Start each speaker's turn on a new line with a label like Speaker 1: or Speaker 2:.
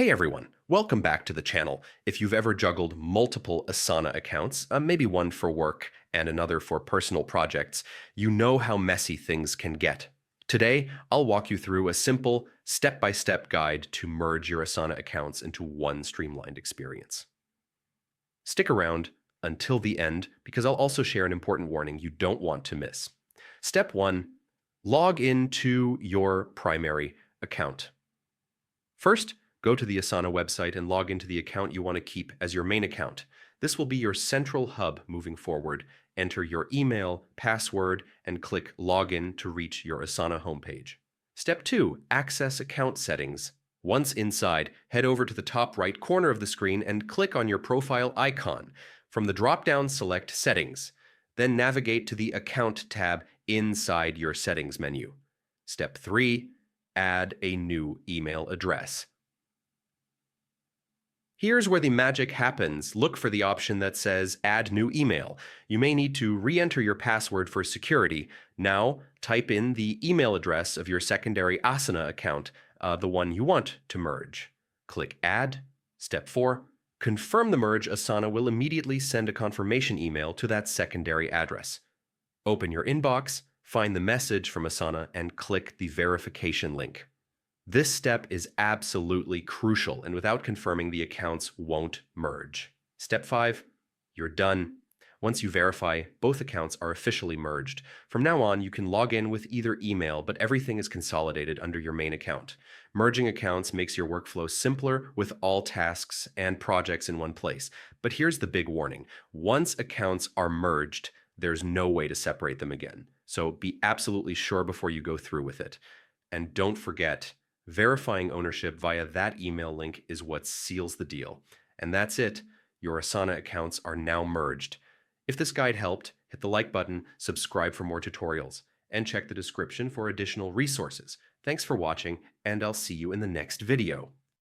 Speaker 1: Hey everyone, welcome back to the channel. If you've ever juggled multiple Asana accounts, maybe one for work and another for personal projects, you know how messy things can get. Today, I'll walk you through a simple, step-by-step guide to merge your Asana accounts into one streamlined experience. Stick around until the end because I'll also share an important warning you don't want to miss. Step 1. Log into your primary account. First, go to the Asana website and log into the account you want to keep as your main account. This will be your central hub moving forward. Enter your email, password, and click Login to reach your Asana homepage. Step 2. Access account settings. Once inside, head over to the top right corner of the screen and click on your profile icon. From the drop-down, select Settings. Then navigate to the Account tab inside your Settings menu. Step 3. Add a new email address. Here's where the magic happens. Look for the option that says Add New Email. You may need to re-enter your password for security. Now, type in the email address of your secondary Asana account, the one you want to merge. Click Add. Step 4. Confirm the merge. Asana will immediately send a confirmation email to that secondary address. Open your inbox, find the message from Asana, and click the verification link. This step is absolutely crucial, and without confirming, the accounts won't merge. Step 5. You're done. Once you verify, both accounts are officially merged. From now on, you can log in with either email, but everything is consolidated under your main account. Merging accounts makes your workflow simpler with all tasks and projects in one place. But here's the big warning. Once accounts are merged, there's no way to separate them again. So be absolutely sure before you go through with it. And don't forget, verifying ownership via that email link is what seals the deal. And that's it. Your Asana accounts are now merged. If this guide helped, hit the like button, subscribe for more tutorials, and check the description for additional resources. Thanks for watching, and I'll see you in the next video.